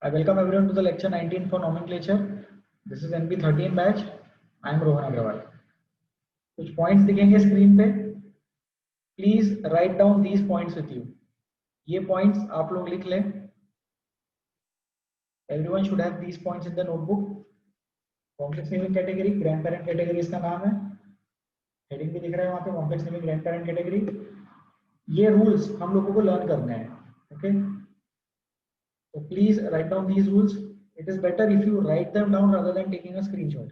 I welcome everyone to the lecture 19 for nomenclature. This is NP 13 batch. I am Rohan Agrawal. कुछ points दिखेंगे screen पे. Please write down these points with you. ये points आप लोग लिख लें. Everyone should have these points in the notebook. Complex naming category, grand parent category इसका नाम है. हेडिंग भी दिख रहा है वहां पे, complex naming grand parent category. ये रूल्स हम लोगों को लर्न करने हैं. Okay, so please write down these rules. It is better if you write them down rather than taking a screenshot.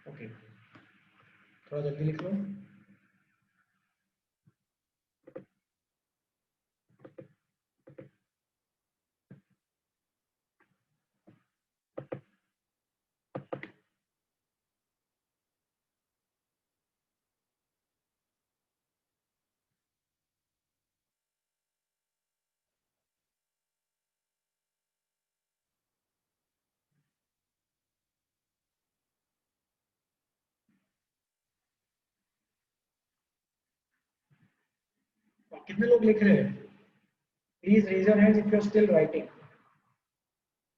Okay, थोड़ा जल्दी लिख लो. कितने लोग लिख रहे हैं? Please raise your hands if you are still writing.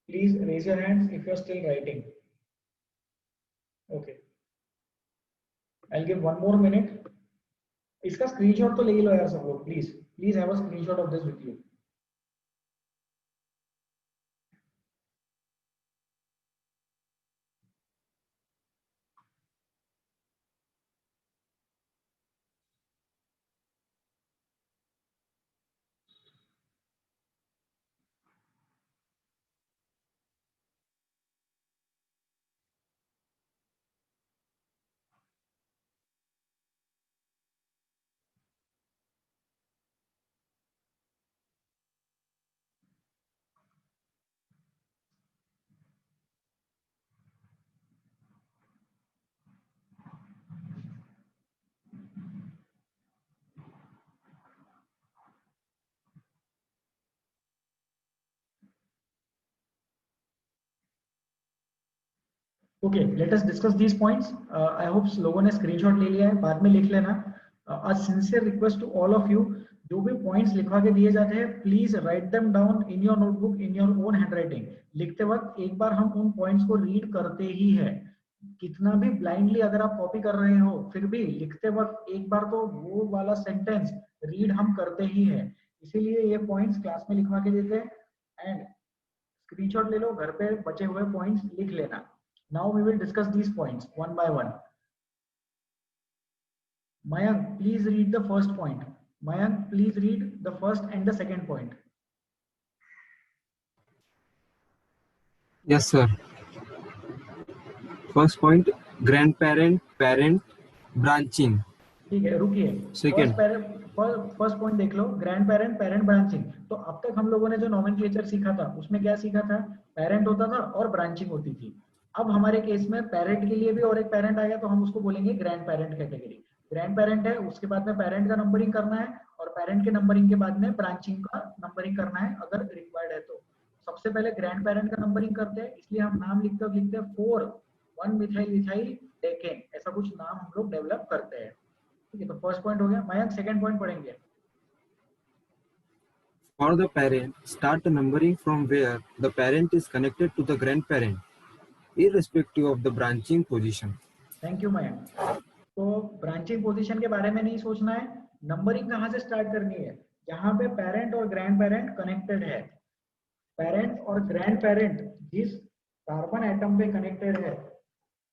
Please raise your hands if you are still writing. Okay, I'll give one more minute. इसका screenshot तो ले लो यार सब लोग. Please have a screenshot of this with you. Okay, let us discuss these points. I hope लोगों ने screenshot ले लिया है, बाद में लिख लेना. A sincere request to all of you, जो भी पॉइंट्स लिखवा के दिए जाते हैं please write them down in your notebook in your own handwriting. लिखते वक्त एक बार हम उन पॉइंट्स को रीड करते ही है. कितना भी ब्लाइंडली अगर आप कॉपी कर रहे हो, फिर भी लिखते वक्त एक बार तो वो वाला सेंटेंस रीड हम करते ही है. इसीलिए ये पॉइंट्स क्लास में लिखवा के देते हैं. एंड स्क्रीनशॉट ले लो, घर पे बचे हुए पॉइंट्स लिख लेना. Now we will discuss these points one by one. Mayank, please read the first point. Mayank, please read the first and the second point. Yes, sir. First point, grandparent, parent, branching. ठीक है, रुकिए. First point देख लो, grand parent, parent branching. तो अब तक हम लोगों ने जो नोमेनक्लेचर सीखा था उसमें क्या सीखा था? पेरेंट होता था और ब्रांचिंग होती थी. अब हमारे केस में पेरेंट के लिए भी और एक पेरेंट आएगा, तो हम उसको बोलेंगे grand parent category. Grand parent है, उसके बाद में पेरेंट का नंबरिंग करना है और पेरेंट के नंबरिंग के बाद में ब्रांचिंग का नंबरिंग करना है अगर रिक्वायर्ड है तो. सबसे पहले ग्रैंड पेरेंट का नंबरिंग करते हैं, इसलिए हम नाम लिखते हैं 4 1 मिथाइल मिथाइल डेकेन, ऐसा कुछ नाम हम लोग डेवलप करते हैं. ठीक है, तो फर्स्ट पॉइंट हो गया. मयंक सेकंड पॉइंट पढ़ेंगे. For the parent, start numbering from where the parent is connected to the grandparent, irrespective of the branching position. Thank you Mayank. तो ब्रांचिंग पोजीशन के बारे में नहीं सोचना है. नंबरिंग कहाँ से स्टार्ट करनी है? जहां पे पेरेंट और ग्रैंड पेरेंट कनेक्टेड है. पेरेंट और ग्रैंड पेरेंट जिस कार्बन एटम पे कनेक्टेड है,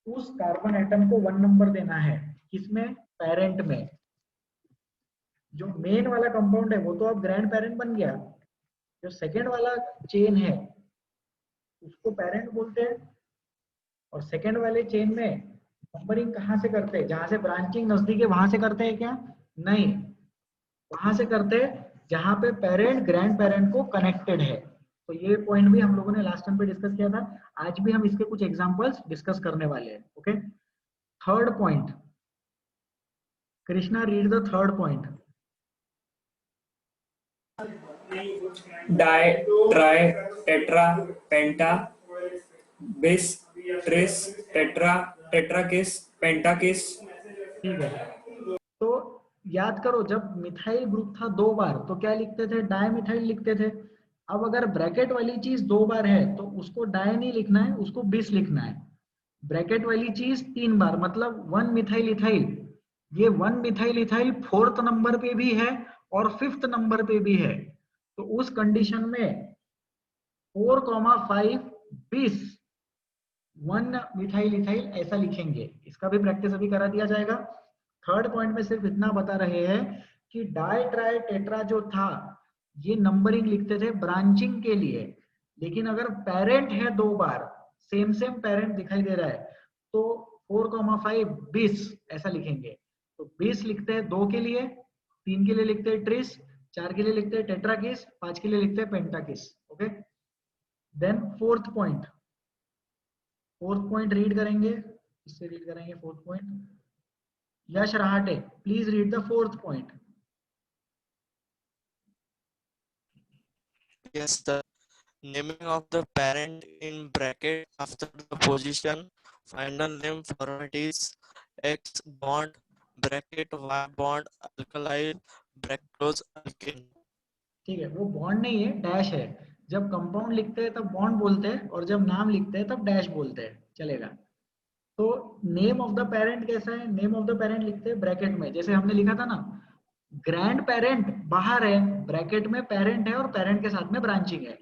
उस कार्बन एटम को 1 नंबर देना है. किसमें? पेरेंट में. जो मेन वाला कंपाउंड है वो तो अब ग्रैंड पेरेंट बन गया. जो सेकेंड वाला चेन है उसको पेरेंट बोलते हैं. और सेकेंड वाले चेन में नंबरिंग कहाँ से करते हैं? जहां से ब्रांचिंग नजदीक है वहां से करते हैं क्या? नहीं, वहां से करते हैं जहां पे पेरेंट ग्रैंड पेरेंट को कनेक्टेड है. तो ये पॉइंट भी हम लोगों ने लास्ट टाइम पे डिस्कस किया था. आज भी हम इसके कुछ एग्जांपल्स डिस्कस करने वाले हैं. Okay, third point, Krishna, read the third point. Di, tri, tetra, penta, bis, tris, tetra, tetrakis, pentakis. ठीक है, तो याद करो जब मिथाइल ग्रुप था दो बार तो क्या लिखते थे, डाई मिथाइल लिखते थे। अब अगर ब्रैकेट वाली चीज दो बार है तो उसको डाई नहीं लिखना है, उसको बिस लिखना है। ब्रैकेट वाली चीज तीन बार मतलब वन मिथाइल इथाइल, ये one methyl ethyl fourth number पे भी है और फिफ्थ नंबर पे भी है। तो उस कंडीशन में 4,5 20 वन मिथाइल इथाइल ऐसा लिखेंगे। इसका भी प्रैक्टिस अभी करा दिया जाएगा। थर्ड पॉइंट में सिर्फ इतना बता रहे हैं कि डाई ट्राई टेट्रा जो था ये नंबरिंग लिखते थे ब्रांचिंग के लिए, लेकिन अगर पेरेंट है दो बार, सेम सेम पेरेंट दिखाई दे रहा है, तो 4,5 20 ऐसा लिखेंगे। तो 20 लिखते हैं दो के लिए, तीन के लिए लिखते हैं ट्रिस, चार के लिए लिखते हैं टेट्राकिस, पांच के लिए लिखते हैं पेंटाकिस। Okay, then fourth point read करेंगे। इससे रीड करेंगे fourth point. Yash Rahate, please read the fourth point. Yes, the naming of the parent in bracket after the position. Final name format is X bond bracket Y bond alkyl bracket close alkane. ठीक है, वो bond नहीं है, dash है। जब compound लिखते हैं तब बॉन्ड बोलते हैं और जब नाम लिखते हैं तब डैश बोलते हैं, चलेगा। तो नेम ऑफ द पेरेंट कैसा है, नेम ऑफ द पेरेंट लिखते हैं ब्रैकेट में, जैसे हमने लिखा था ना, ग्रैंड पेरेंट बाहर है, ब्रैकेट में पेरेंट है और पेरेंट के साथ में ब्रांचिंग है।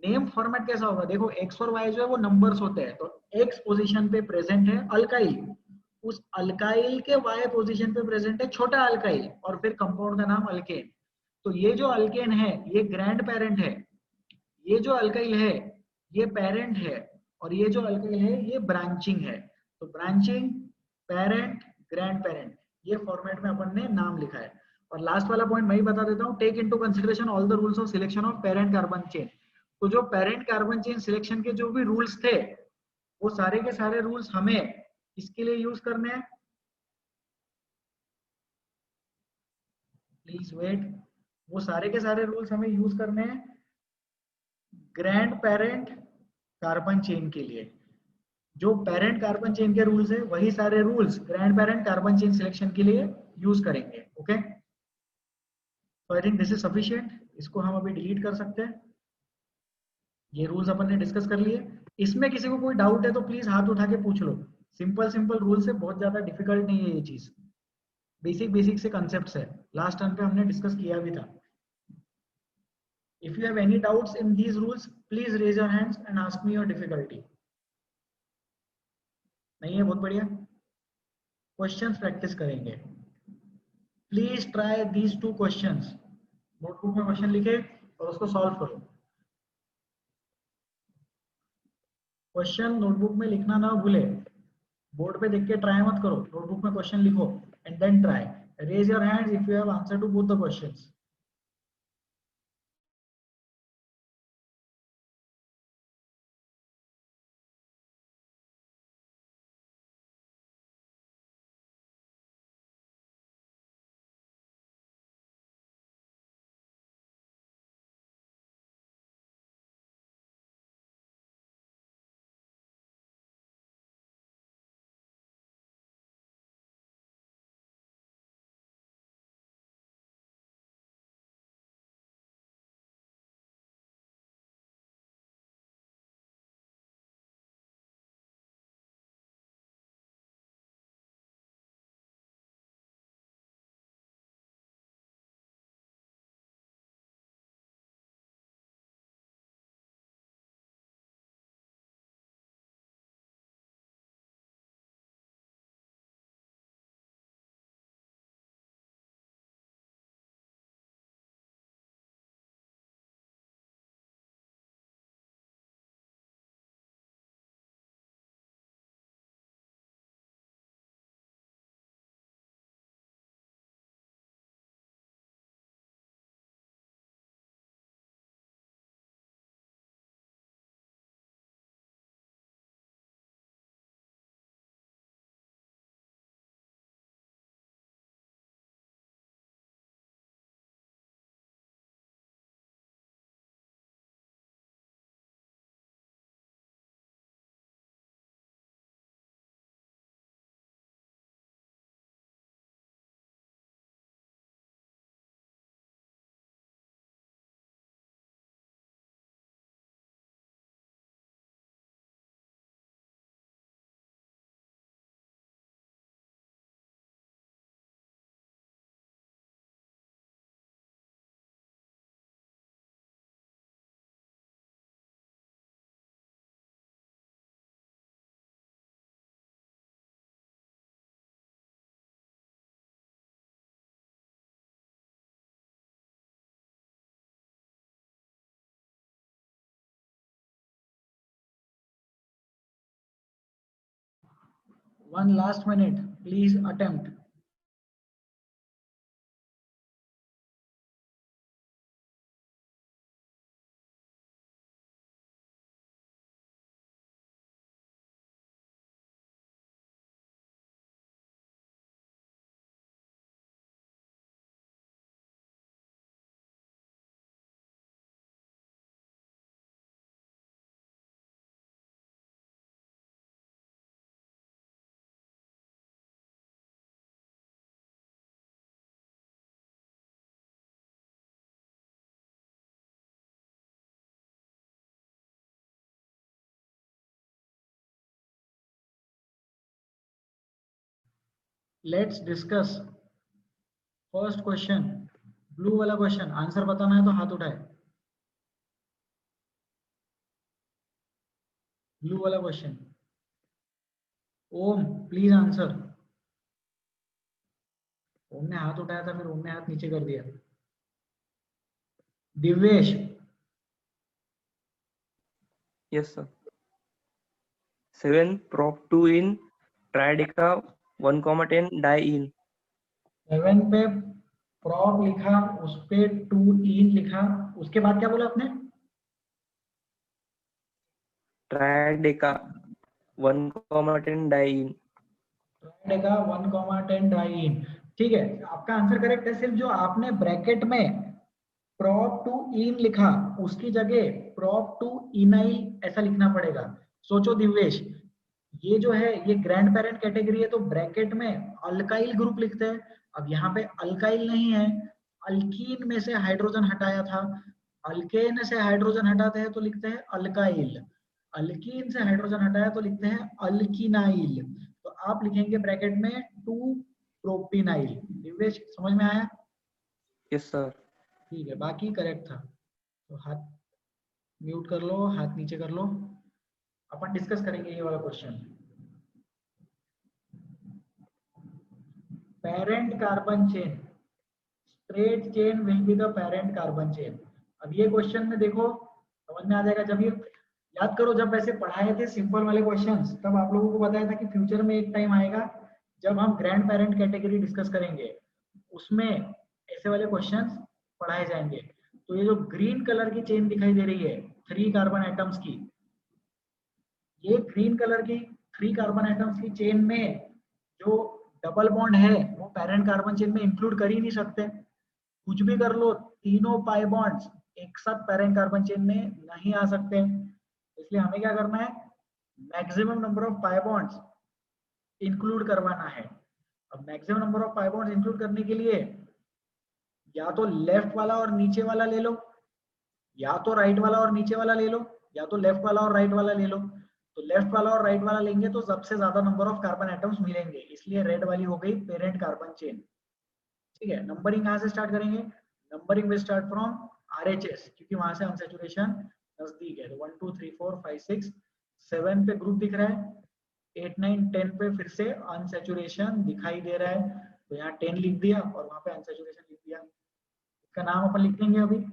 नेम फॉर्मेट कैसा होगा, देखो एक्स और वाई जो है वो नंबर्स होते हैं, तो एक्स पोजीशन पे प्रेजेंट है अल्काइल, उस अल्काइल के वाई पोजीशन पे प्रेजेंट है छोटा अल्काइल और फिर कंपाउंड का नाम अल्केन। तो ये जो अल्केन है ये ग्रैंड पेरेंट है, ये जो अल्काइल है ये पेरेंट है, और ये जो अल्काइल है ये ब्रांचिंग है। तो ब्रांचिंग, पेरेंट, ग्रैंड पेरेंट, ये फॉर्मेट में अपन ने नाम लिखा है। और लास्ट वाला पॉइंट मैं ही बता देता हूँ, take into consideration all the rules of selection of parent carbon chain. तो जो पेरेंट कार्बन चेन सिलेक्शन के जो भी रूल्स थे वो सारे के सारे रूल्स हमें इसके लिए यूज करने हैं। प्लीज वेट, वो सारे के सारे रूल्स हमें यूज करने हैं ग्रैंड पेरेंट कार्बन चेन के लिए। जो पेरेंट कार्बन चेन के रूल्स है वही सारे rules grand parent carbon chain selection के लिए यूज करेंगे। ओके, तो I think this is sufficient, इसको हम अभी डिलीट कर सकते हैं। ये रूल्स अपन ने डिस्कस कर लिए। इसमें किसी को कोई डाउट है तो प्लीज हाथ उठा के पूछ लो। सिंपल सिंपल रूल्स है, बहुत ज्यादा डिफिकल्ट नहीं है ये चीज, बेसिक बेसिक से कॉन्सेप्ट्स है, लास्ट टाइम पे हमने डिस्कस किया भी था। If you have any doubts in these rules, please raise your hands and ask me your difficulty. नहीं है, बहुत बढ़िया। क्वेश्चंस प्रैक्टिस करेंगे। Please try these two questions. Notebook में क्वेश्चन लिखे और उसको सॉल्व करो। क्वेश्चन नोटबुक में लिखना ना भूले, बोर्ड पे देख के ट्राई मत करो, नोटबुक में क्वेश्चन लिखो and then try. Raise your hands if you have answer to both the questions. 1 last minute, please attempt. Let's discuss first question. Blue वाला क्वेश्चन, आंसर बताना है तो हाथ उठाए. ब्लू वाला question. Om please answer. Om ने हाथ उठाया था, फिर ओम ने हाथ नीचे कर दिया. Divyesh. Yes, sir. 7 prop 2 in trideca 1,10 die in. 7 पे प्रॉप लिखा, उस पे 2 इन लिखा, उसके बाद क्या बोला आपने? Trideca 1,10 die in. ट्राइडेका 1,10 डाई इन. ठीक है, आपका आंसर करेक्ट है. सिर्फ जो आपने ब्रैकेट में प्रॉप 2 इन लिखा, उसकी जगह प्रॉप 2 इनाइल ऐसा लिखना पड़ेगा. सोचो दिव्येश, ये जो है ये ग्रैंड पेरेंट कैटेगरी है, तो ब्रैकेट में अल्काइल ग्रुप लिखते हैं. अब यहाँ पे अल्काइल नहीं है, अल्कीन में से हाइड्रोजन हटाया था. अल्केन से हाइड्रोजन हटाते हैं तो लिखते हैं अल्काइल. अल्कीन से हाइड्रोजन हटाया तो लिखते हैं अल्कीनाइल. तो आप लिखेंगे ब्रैकेट में 2 प्रोपिनाइल. दिव्येश समझ में आया? Yes, sir. ठीक है, बाकी करेक्ट था. तो हाथ म्यूट कर लो, हाथ नीचे कर लो. अपन डिस्कस करेंगे ये वाला question. Parent carbon chain, straight chain will be the parent carbon chain. अब ये क्वेश्चन में देखो समझ में आ जाएगा. जब ये याद करो, जब वैसे पढ़ाए थे सिंपल वाले क्वेश्चंस, तब आप लोगों को बताया था कि फ्यूचर में एक टाइम आएगा जब हम ग्रैंड पेरेंट कैटेगरी डिस्कस करेंगे, उसमें ऐसे वाले क्वेश्चंस पढ़ाए जाएंगे. तो ये जो ग्रीन कलर की चेन दिखाई दे रही है 3 कार्बन एटम्स की, ये ग्रीन कलर की 3 कार्बन एटम्स की चेन में जो डबल बॉन्ड है वो पेरेंट कार्बन चेन में इंक्लूड कर ही नहीं सकते. कुछ भी कर लो, तीनों पाई बॉन्ड्स एक साथ पेरेंट कार्बन चेन में नहीं आ सकते. इसलिए हमें क्या करना है, maximum number of pi bonds include करवाना है. अब maximum number of pi bonds include करने के लिए या तो लेफ्ट वाला और नीचे वाला ले लो, या तो राइट वाला और नीचे वाला ले लो, या तो लेफ्ट वाला और राइट वाला ले लो. तो लेफ्ट वाला और राइट वाला लेंगे तो सबसे ज्यादा नंबर ऑफ कार्बन एटम्स मिलेंगे, इसलिए रेड वाली हो गई पेरेंट कार्बन चेन. ठीक है, नंबरिंग कहां से स्टार्ट करेंगे? Numbering will start from RHS, क्योंकि वहां से अनसैचुरेशन नजदीक है. तो 1 2 3 4 5 6 7 पे ग्रुप दिख रहा है, 8 9 10 पे फिर से अनसैचुरेशन दिखाई दे रहा है. तो यहाँ 10 लिख दिया और वहां पे अनसैचुरेशन लिख दिया. इसका नाम अपन लिख देंगे. अभी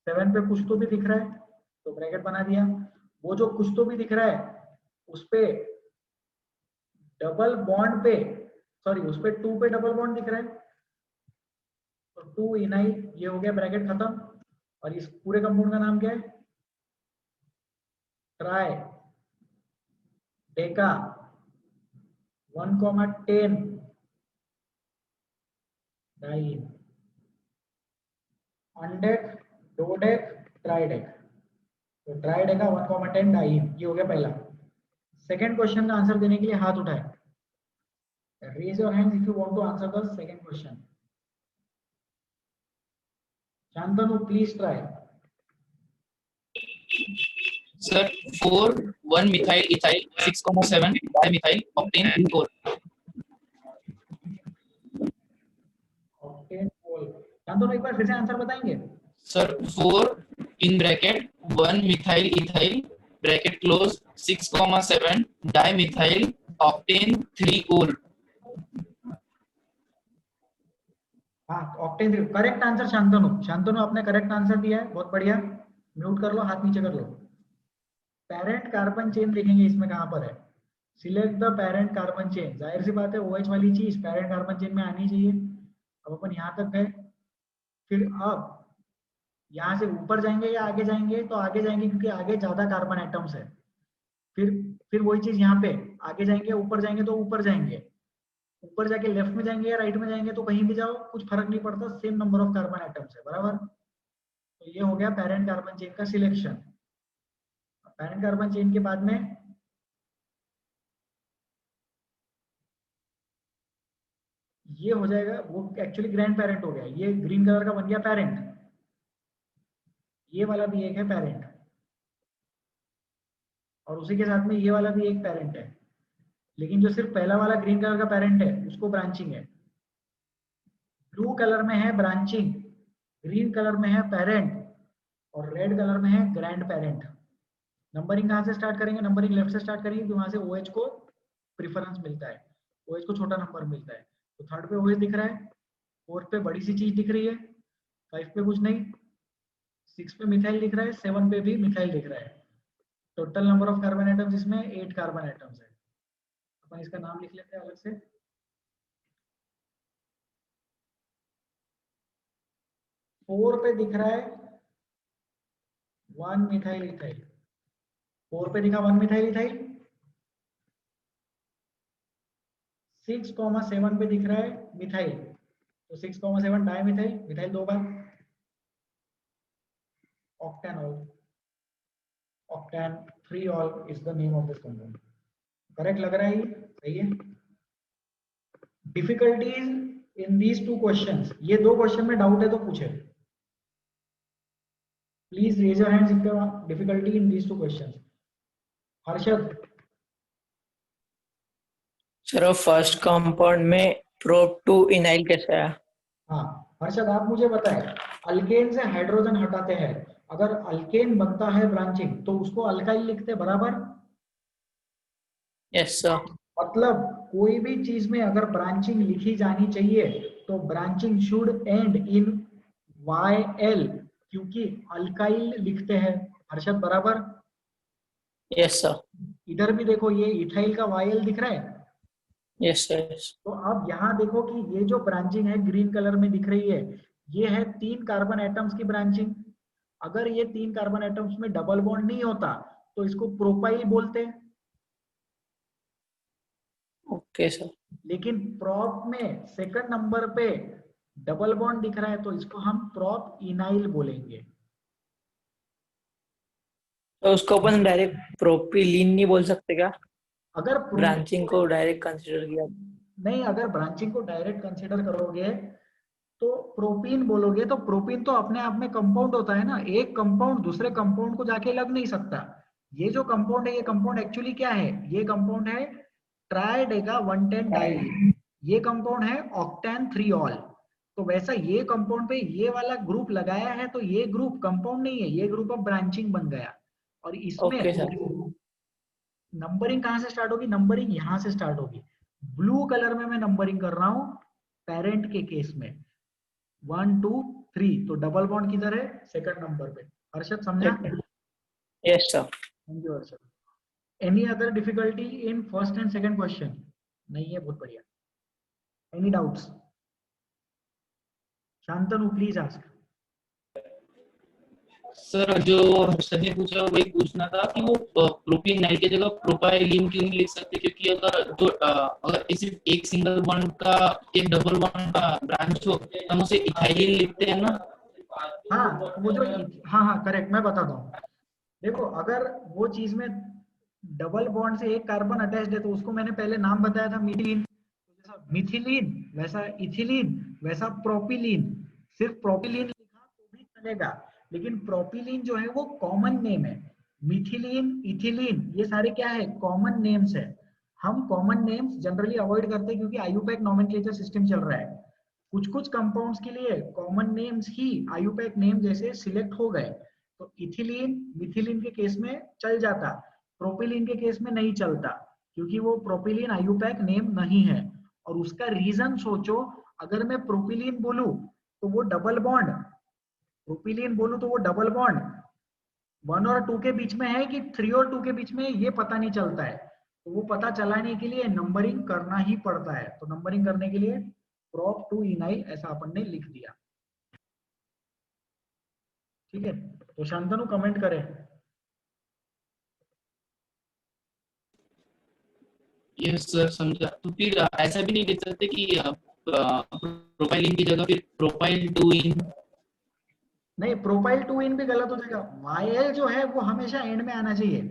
7 पे कुछ तो भी दिख रहा है तो ब्रैकेट बना दिया. वो जो कुछ तो भी दिख रहा है उस पे डबल बॉन्ड पे, सॉरी उस पे 2 पे डबल बॉन्ड दिख रहा है तो 2 इनाइल, ये हो गया, ब्रैकेट खत्म. और इस पूरे कंपाउंड का नाम क्या है? Trideca 1,10 diene. Undec, dodec, tridec. तो ट्राइडेका 1,10 डाइन, ये हो गया पहला. सेकंड क्वेश्चन का आंसर देने के लिए हाथ उठाए. Raise your hand if you want to answer the second question. Shantanu please try. Sir, 4 1 methyl ethyl 6,7 dimethyl octane glycol. Octane कोल. शांतनु एक बार फिर से आंसर बताएंगे? Sir, 4 in bracket 1 methyl ethyl bracket close 6,7 dimethyl octane 3-ol. हाँ, octane. Correct answer Shantanu. Shantanu आपने correct answer दिया है, बहुत बढ़िया. म्यूट कर लो, हाथ नीचे कर लो. पेरेंट कार्बन चेन लिखेंगे इसमें कहां पर है? Select the parent carbon chain, जाहिर सी बात है OH वाली चीज पेरेंट कार्बन चेन में आनी चाहिए। अब अपन यहाँ तक गए, फिर अब यहाँ से ऊपर जाएंगे या आगे जाएंगे, तो आगे जाएंगे क्योंकि आगे ज्यादा कार्बन एटम्स है। फिर वही चीज यहाँ पे आगे जाएंगे, ऊपर जाएंगे तो ऊपर जाएंगे, ऊपर जाके लेफ्ट में जाएंगे या राइट में जाएंगे, तो कहीं भी जाओ कुछ फर्क नहीं पड़ता, same number of carbon atoms है, बराबर। तो ये हो गया पेरेंट कार्बन चेन का सिलेक्शन। पेरेंट कार्बन चेन के बाद में ये हो जाएगा, वो एक्चुअली ग्रैंड पेरेंट हो गया, ये ग्रीन कलर का बन गया पेरेंट, ये वाला भी एक है पेरेंट, और उसी के साथ में ये वाला भी एक पेरेंट है। लेकिन जो सिर्फ पहला वाला ग्रीन कलर का पेरेंट है उसको ब्रांचिंग है, ब्लू कलर में है ब्रांचिंग, ग्रीन कलर में है पेरेंट, और रेड कलर में है ग्रैंड पेरेंट। नंबरिंग कहाँ से स्टार्ट करेंगे? नंबरिंग लेफ्ट से स्टार्ट करेंगे क्योंकि वहां से OH को प्रेफरेंस मिलता है, OH को छोटा नंबर मिलता है। तो थर्ड पे OH दिख रहा है, फोर्थ पे बड़ी सी चीज दिख रही है, 5 पे कुछ नहीं, 6 पे मिथाइल दिख रहा है, 7 पे भी मिथाइल दिख रहा है। Total number of carbon atoms इसमें 8 कार्बन एटम्स है। अपन इसका नाम लिख लेते हैं अलग से। 4 पे दिख रहा है 1 मिथाइल इथाइल, 4 पे दिखा 1 मिथाइल इथाइल। 6,7 पे दिख रहा है मिथाइल, तो 6,7 di methyl, methyl 2 bar, octanol, octan 3-ol is the name of this compound। Correct लग रहा है ये? सही है। डिफिकल्टीज इन दीज 2 क्वेश्चंस, ये 2 क्वेश्चन में डाउट है तो पूछे, please raise your hands if there are difficulty in these 2 questions. Harshad, sir first compound में प्रोप टू इनाइल कैसे आया? हाँ हर्षद आप मुझे बताएं, अल्केन से हाइड्रोजन हटाते हैं, अगर अल्केन बनता है ब्रांचिंग तो उसको अल्काइल लिखते हैं, बराबर? Yes sir. मतलब कोई भी चीज में अगर ब्रांचिंग लिखी जानी चाहिए तो branching should and in YL, क्योंकि अल्काइल लिखते हैं। हर्षद बराबर? Yes sir. इधर भी देखो ये इथाइल का YL दिख रहा है। Yes sir. तो अब यहाँ देखो कि ये जो ब्रांचिंग है ग्रीन कलर में दिख रही है, ये है 3 कार्बन एटम्स की ब्रांचिंग। अगर ये 3 कार्बन एटम्स में डबल बॉन्ड नहीं होता तो इसको प्रोपाइल बोलते हैं। Okay sir. लेकिन प्रॉप में सेकंड नंबर पे डबल बॉन्ड दिख रहा है तो इसको हम प्रॉप इनाइल बोलेंगे। तो उसको अपन डायरेक्ट प्रोपिलीन नहीं बोल सकते क्या? अगर ब्रांचिंग को डायरेक्ट कंसीडर किया नहीं, अगर ब्रांचिंग को डायरेक्ट कंसीडर करोगे तो प्रोपीन बोलोगे, तो प्रोपीन तो अपने आप में कंपाउंड होता है ना, एक कंपाउंड दूसरे कंपाउंड को जाके लग नहीं सकता। ये जो कंपाउंड है, ये कंपाउंड एक्चुअली क्या है? ये कंपाउंड है ट्राइडेका 110 डाइल, ये कंपाउंड है ऑक्टेन 3-ol। तो वैसा ये कंपाउंड पे ये वाला ग्रुप लगाया है तो ये ग्रुप कंपाउंड नहीं है, ये ग्रुप अब ब्रांचिंग बन गया। और इसमें ओके सर। नंबरिंग कहाँ से स्टार्ट होगी? नंबरिंग यहाँ से स्टार्ट होगी। ब्लू कलर में मैं नंबरिंग कर रहा हूँ पेरेंट के केस में 1 2 3, तो डबल बॉन्ड किधर है? सेकंड नंबर पे। हर्षद समझा? Yes sir. Thank you Harshad. Any other difficulty in first and second question? नहीं है, बहुत बढ़िया। Any doubts? Shantanu please ask. Sir जो हर्षद ने पूछा वही पूछना था कि वो प्रोपिनाइल की जगह प्रोपाइलिन क्यों नहीं लिख सकते, क्योंकि अगर सिर्फ एक सिंगल बॉन्ड का एक डबल बॉन्ड का ब्रांच हो तो हम उसे इथाइलिन लिखते हैं ना। हाँ वो जो, हाँ करेक्ट, मैं बताता हूँ। देखो अगर वो चीज में डबल बॉन्ड से एक कार्बन अटैच्ड है तो उसको मैंने पहले नाम बताया था मिथिलीन, जैसा मिथिलीन वैसा इथिलीन वैसा प्रोपिलीन। सिर्फ प्रोपिलीन लिखा तो भी चलेगा, लेकिन प्रोपिलीन जो है वो कॉमन नेम है। मिथिलीन, इथिलीन ये सारे क्या है? कॉमन नेम्स है। हम कॉमन नेम्स जनरली अवॉइड करते हैं क्योंकि आईयूपैक नोमेनक्लेचर सिस्टम चल रहा है। कुछ कुछ कंपाउंड्स के लिए कॉमन नेम्स ही आईयूपैक नेम जैसे सिलेक्ट हो गए, तो इथिलीन मिथिलीन के केस में चल जाता, प्रोपिलीन के केस में नहीं चलता क्योंकि वो प्रोपिलीन आईयूपैक नेम नहीं है। और उसका रीजन सोचो, अगर मैं प्रोपिलीन बोलूं तो वो डबल बॉन्ड, प्रोपिलीन बोलूं तो वो डबल बॉन्ड 1 और 2 के बीच में है कि 3 और 2 के बीच में, ये पता नहीं चलता है। तो वो पता चलाने के लिए नंबरिंग करना ही पड़ता है। तो नंबरिंग करने के लिए prop to enyl ऐसा अपन ने लिख दिया। ठीक है, तो शांतनु कमेंट करें। यस सर, समझा। तो फिर ऐसा भी नहीं लिख सकते कि प्रोफाइल इन की जगह फिर प्रोफाइल टू इन? नहीं, प्रोफाइल टू इन भी गलत हो जाएगा। वायल जो है वो हमेशा एंड में आना चाहिए।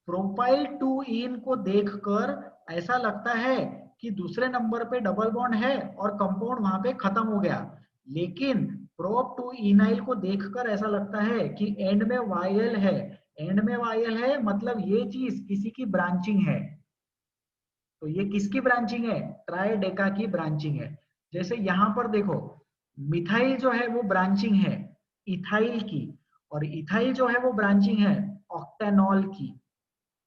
प्रोफाइल टू इन को देखकर ऐसा लगता है कि दूसरे नंबर पे डबल बॉन्ड है और कंपाउंड वहां पे खत्म हो गया, लेकिन प्रोप टू इनाइल को देखकर ऐसा लगता है कि एंड में वायल है। एंड में वायल है मतलब ये चीज किसी की ब्रांचिंग है। तो ये किसकी ब्रांचिंग है? ट्राइडेका की ब्रांचिंग है। जैसे यहां पर देखो, मिथाइल जो है वो ब्रांचिंग है इथाइल की, और इथाइल जो है वो ब्रांचिंग है ऑक्टेनॉल की।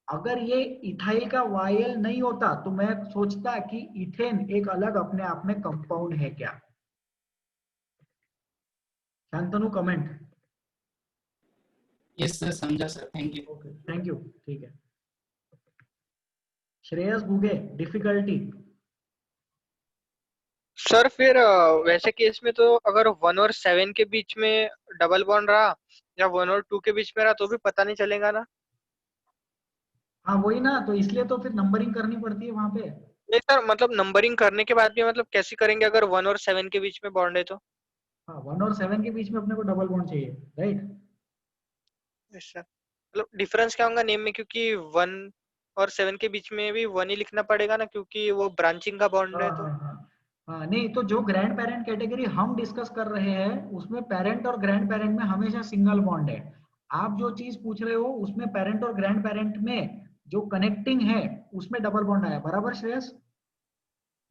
अगर ये इथाइल का वायल नहीं होता तो मैं सोचता कि इथेन एक अलग अपने आप में कंपाउंड है क्या। शांतनु कमेंट। यस सर, समझा sir, thank you. Okay, thank you. ठीक है, श्रेयस गुगे, डिफिकल्टी। सर फिर वैसे केस में तो अगर 1 और 7 के बीच में डबल बॉन्ड रहा या 1 और 2 के बीच में रहा तो भी पता नहीं चलेगा ना? हाँ वही ना, तो इसलिए तो फिर नंबरिंग करनी पड़ती है वहां पे। नहीं सर, मतलब नंबरिंग करने के बाद भी मतलब कैसे करेंगे अगर 1 और 7 के बीच में बॉन्ड है तो? हाँ, 1 और 7 के बीच में अपने को डबल बॉन्ड चाहिए, राइट। Yes, sir. मतलब डिफरेंस क्या होगा नेम में, क्योंकि 1 और 7 के बीच में भी 1 ही लिखना पड़ेगा ना, क्योंकि वो ब्रांचिंग का बॉन्ड हाँ है तो। हाँ हाँ हाँ, नहीं तो जो ग्रैंड पेरेंट कैटेगरी हम डिस्कस कर रहे हैं उसमें पेरेंट और ग्रैंड पेरेंट में हमेशा सिंगल बॉन्ड है। आप जो चीज पूछ रहे हो उसमें पेरेंट और ग्रैंड पेरेंट में जो कनेक्टिंग है उसमें डबल बॉन्ड आया, बराबर श्रेयस?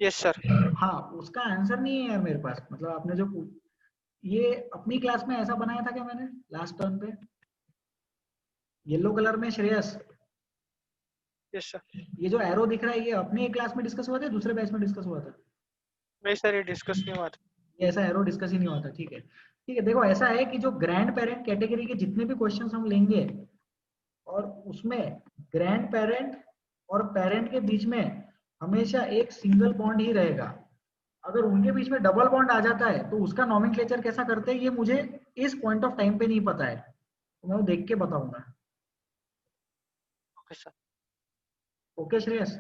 Yes sir. हाँ, उसका आंसर नहीं है यार मेरे पास। मतलब आपने जो ये अपनी क्लास में ऐसा बनाया था क्या मैंने लास्ट टर्म पे, येलो कलर में श्रेयस? Yes sir. ये जो एरो दिख रहा है ये अपनी क्लास में डिस्कस हुआ था, दूसरे बैच में डिस्कस हुआ था? नहीं सर, ये डिस्कस नहीं हुआ था। ये ऐसा एरो डिस्कस ही नहीं हुआ था। ठीक है, ठीक है। देखो ऐसा है कि जो ग्रैंड पेरेंट कैटेगरी के जितने भी क्वेश्चंस हम लेंगे और उसमें ग्रैंड पेरेंट और पेरेंट के बीच में हमेशा एक सिंगल बॉन्ड ही रहेगा। अगर उनके बीच में डबल बॉन्ड आ जाता है तो उसका नॉमेनक्लेचर कैसा करते हैं ये मुझे इस पॉइंट ऑफ टाइम पे नहीं पता है, तो मैं वो देख के बताऊंगा। Okay sir. Okay Shreyas?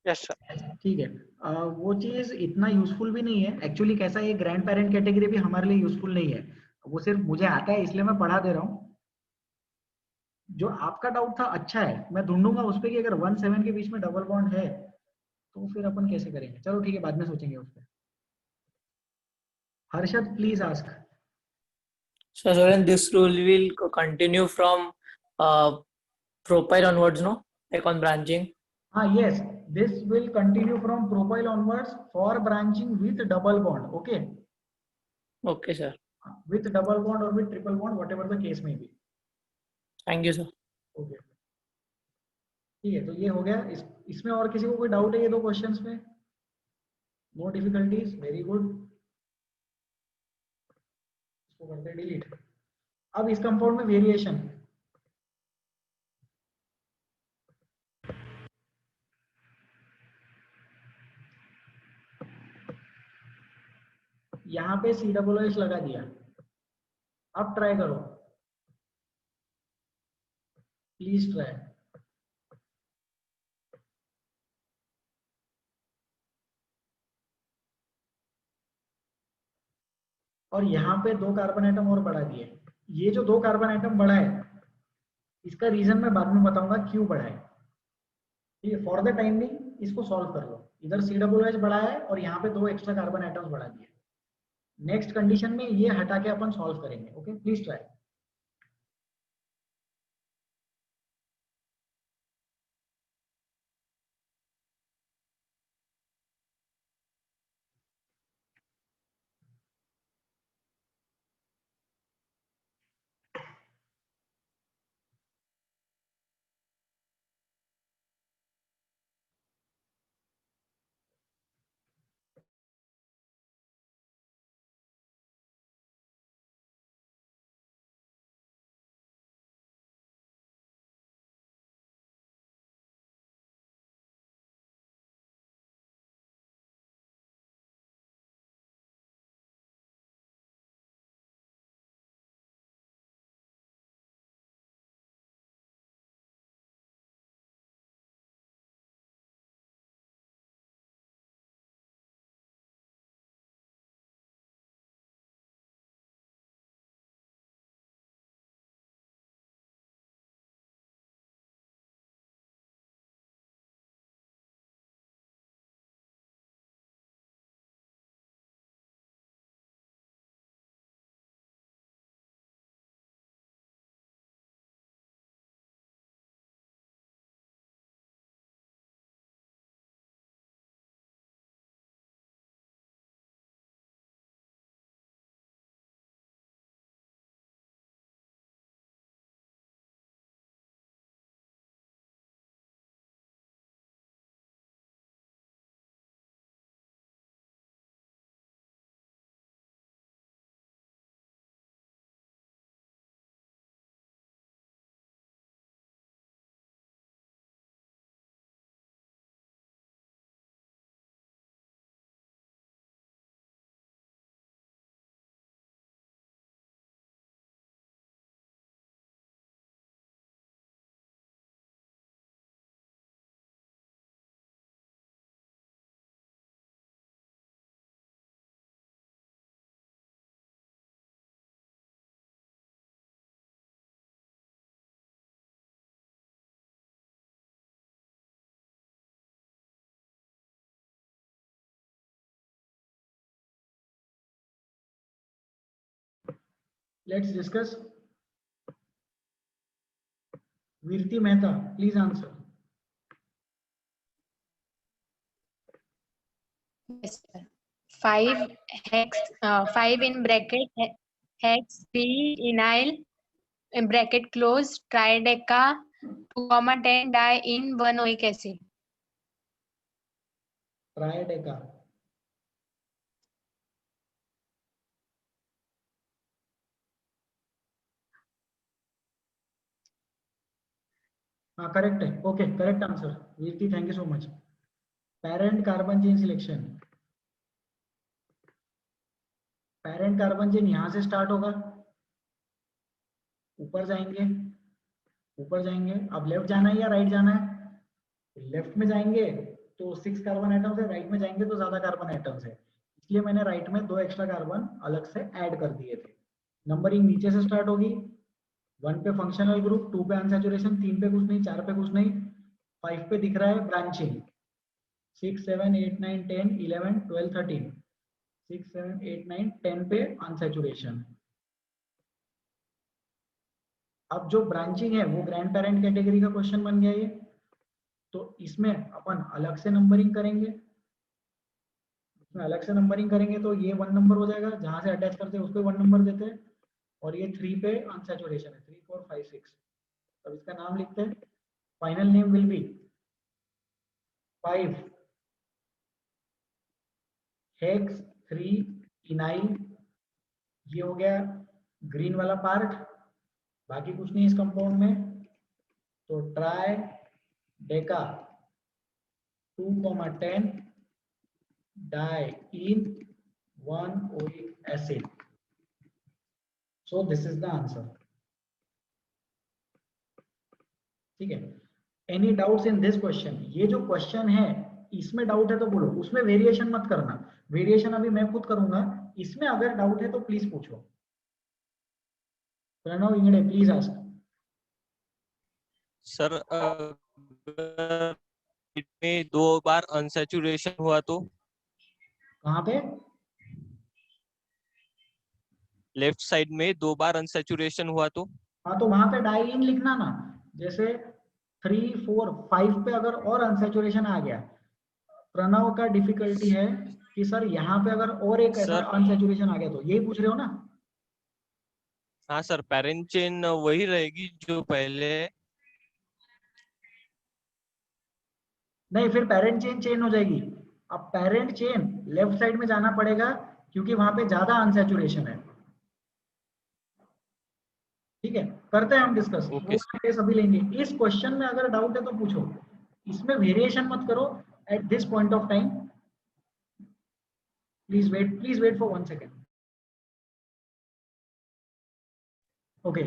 Yes sir. ठीक है। वो चीज इतना यूजफुल भी नहीं है एक्चुअली। कैसा है, ग्रैंड पेरेंट कैटेगरी भी हमारे लिए यूजफुल नहीं है। वो सिर्फ मुझे आता है इसलिए मैं पढ़ा दे रहा हूँ। जो आपका डाउट था अच्छा है, मैं ढूंढूंगा उस पर कि अगर 1 7 के बीच में डबल बॉन्ड है तो फिर अपन कैसे करेंगे। चलो ठीक है, बाद में सोचेंगे उस पर। Harshad please ask. So then this rule will continue from propyl onwards, no? Like on branching. हाँ yes, this will continue from propyl onwards for branching with double bond. Okay, Okay, sir. With double bond और with triple bond whatever the case में be. Thank you, sir. Okay, ठीक है। तो ये हो गया। इसमें और किसी को कोई डाउट है ये दो क्वेश्चंस में? No difficulties, very good. इसको करते हैं डिलीट। अब इस कंपाउंड में वेरिएशन, यहाँ पे COOH लगा दिया। अब ट्राई करो, प्लीज ट्राई। और यहाँ पे 2 कार्बन एटम और बढ़ा दिए। ये जो 2 कार्बन एटम बढ़ा है इसका रीजन मैं बाद में बताऊंगा क्यों बढ़ा है। ठीक है, फॉर द टाइमिंग इसको सॉल्व कर लो। इधर COOH बढ़ा है और यहाँ पे 2 एक्स्ट्रा कार्बन एटम्स बढ़ा दिए। नेक्स्ट कंडीशन में ये हटा के अपन सॉल्व करेंगे। Okay, please try. Let's discuss. Virti Mehta, please answer. Yes, sir. 5 in bracket hex 3 encyl in bracket close trideca 2,10 die in 1 oic acid. Trideca. हाँ करेक्ट है. Okay correct answer. वीरती thank you so much. Parent carbon chain selection. Parent carbon chain यहां से start होगा, ऊपर जाएंगे, ऊपर जाएंगे. अब लेफ्ट जाना है या राइट जाना है? लेफ्ट में जाएंगे तो 6 कार्बन एटम्स है, राइट में जाएंगे तो ज्यादा कार्बन एटम्स है, इसलिए मैंने राइट में 2 एक्स्ट्रा कार्बन अलग से ऐड कर दिए थे. नंबरिंग नीचे से स्टार्ट होगी. 1 पे फंक्शनल ग्रुप, 2 पे अनसैचुरेशन, 3 पे कुछ नहीं, 4 पे कुछ नहीं, 5 पे दिख रहा है ब्रांचिंग. 6 7 8 9 10 11 12 13, 6 7 8 9 10 पे अनसैचुरेशन. अब जो ब्रांचिंग है वो ग्रैंड पेरेंट कैटेगरी का क्वेश्चन बन गया ये, तो इसमें अपन अलग से नंबरिंग करेंगे. इसमें अलग से नंबरिंग करेंगे तो ये 1 नंबर हो जाएगा, जहां से अटैच करते हैं उसको 1 नंबर देते हैं, और ये 3 पे अनसैचुरेशन है, 3 4 5 6. अब इसका नाम लिखते हैं. Final name will be 5 hex 3 इनाइल. ये हो गया ग्रीन वाला पार्ट, बाकी कुछ नहीं इस कंपाउंड में. तो try Deka 2,10 die in 1 oic acid. So this is the answer. ठीक है. Any doubts in this question? ये जो क्वेश्चन है इसमें डाउट है तो बोलो, उसमें वेरिएशन मत करना. वेरिएशन अभी मैं खुद करूंगा. इसमें अगर डाउट है तो प्लीज पूछो. Pranav Ingade please ask. Sir में 2 बार अनसैचुरेशन हुआ तो? कहाँ पे? लेफ्ट साइड में 2 बार अनसैचुरेशन हुआ तो? हाँ तो वहां पे डाई इन लिखना ना. जैसे 3 4 5 पे अगर और अनसैचुरेशन आ गया, प्रणव का डिफिकल्टी है कि सर यहाँ पे अगर और एक ऐसा अनसैचुरेशन आ गया, तो यही पूछ रहे हो ना? हाँ सर, पेरेंट चेन वही रहेगी जो पहले है. नहीं, फिर पेरेंट चेन चेंज हो जाएगी. अब पेरेंट चेन लेफ्ट साइड में जाना पड़ेगा क्योंकि वहां पे ज्यादा अनसैचुरेशन है. ठीक है, करते हैं हम डिस्कस. वो केस अभी लेंगे. इस क्वेश्चन में अगर डाउट है तो पूछो. इसमें वेरिएशन मत करो at this point of time. Please wait for 1 second. Okay,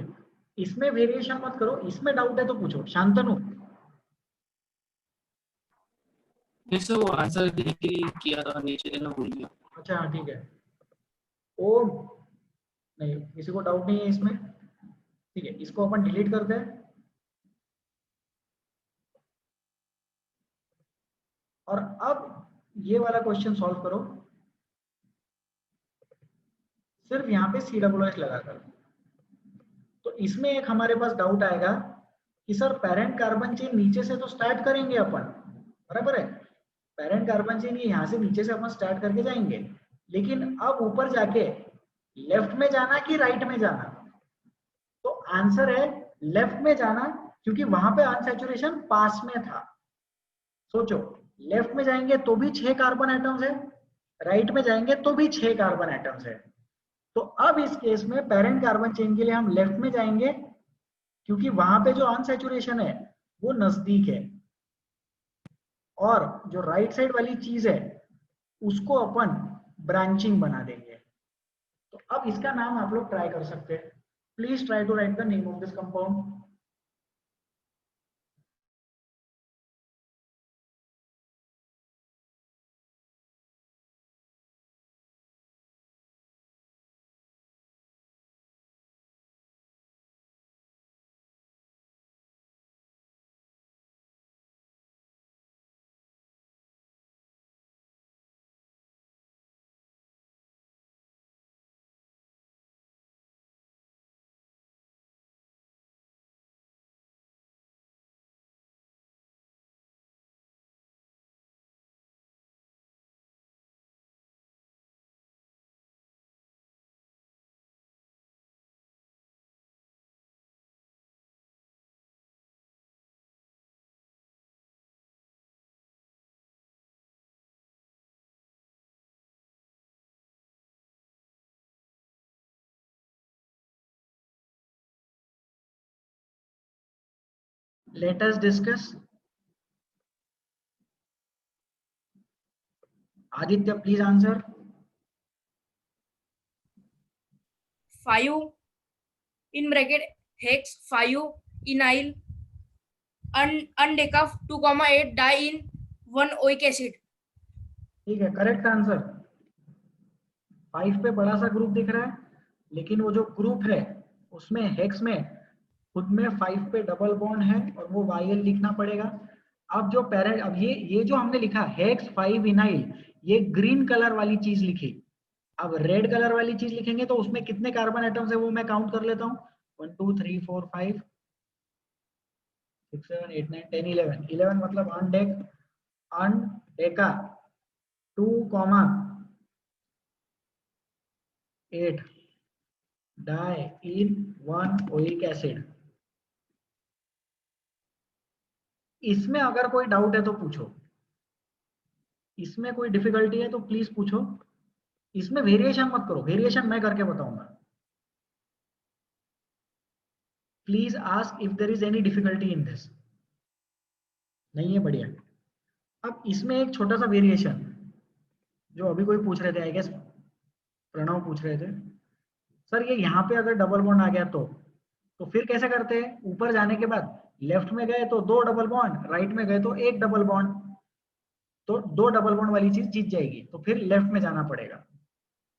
इसमें वेरिएशन मत करो. इसमें डाउट है तो पूछो. शांतनु. जैसे वो आंसर किया था नीचे देना भूल गया. अच्छा हाँ ठीक है. ओम नहीं, किसी को डाउट नहीं है इसमें. ठीक है, इसको अपन डिलीट करते हैं. और अब ये वाला क्वेश्चन सॉल्व करो सिर्फ यहाँ पे COOH लगाकर. तो इसमें एक हमारे पास डाउट आएगा कि सर पेरेंट कार्बन चेन नीचे से तो स्टार्ट करेंगे अपन, बराबर है. पेरेंट कार्बन चेन ये यहाँ से नीचे से अपन स्टार्ट करके जाएंगे, लेकिन अब ऊपर जाके लेफ्ट में जाना कि राइट में जाना? तो आंसर है लेफ्ट में जाना, क्योंकि वहां पे अनसैचुरेशन पास में था. सोचो, लेफ्ट में जाएंगे तो भी 6 कार्बन एटम्स है, राइट में जाएंगे तो भी 6 कार्बन एटम्स है. तो अब इस केस में पेरेंट कार्बन चेन के लिए हम लेफ्ट में जाएंगे, क्योंकि वहां पे जो अनसैचुरेशन है वो नजदीक है, और जो राइट साइड वाली चीज है उसको अपन ब्रांचिंग बना देंगे. तो अब इसका नाम आप लोग ट्राई कर सकते हैं. Please try to write the name of this compound. Let us discuss. Aditya, please answer. 5 in bracket hex 5 enyl undecaf 2,8 die in 1 oic acid. ठीक है, करेक्ट आंसर। 5 पे बड़ा सा ग्रुप दिख रहा है, लेकिन वो जो ग्रुप है उसमें हेक्स में खुद में 5 पे डबल बॉन्ड है और वो वाइल लिखना पड़ेगा। अब जो पेरेंट, अब ये जो हमने लिखा हेक्स 5 इनाइल, ये ग्रीन कलर वाली चीज लिखी। अब रेड कलर वाली चीज लिखेंगे तो उसमें कितने कार्बन एटम्स है वो मैं काउंट कर लेता हूँ। 1 2 3 4 5 6 7 8 9 10 11 11 मतलब अनडेका 2,8 डाई इन 1 ओइक एसिड। इसमें अगर कोई डाउट है तो पूछो, इसमें कोई डिफिकल्टी है तो प्लीज पूछो। इसमें वेरिएशन मत करो, वेरिएशन मैं करके बताऊंगा। Please ask if there is any difficulty in this. नहीं है, बढ़िया। अब इसमें एक छोटा सा वेरिएशन जो अभी कोई पूछ रहे थे, आई गेस प्रणव पूछ रहे थे, सर ये यहाँ पे अगर डबल बॉन्ड आ गया तो फिर कैसे करते हैं? ऊपर जाने के बाद लेफ्ट में गए तो 2 डबल बॉन्ड, राइट में गए तो 1 डबल बॉन्ड, तो 2 डबल बॉन्ड वाली चीज जीत जाएगी, तो फिर लेफ्ट में जाना पड़ेगा।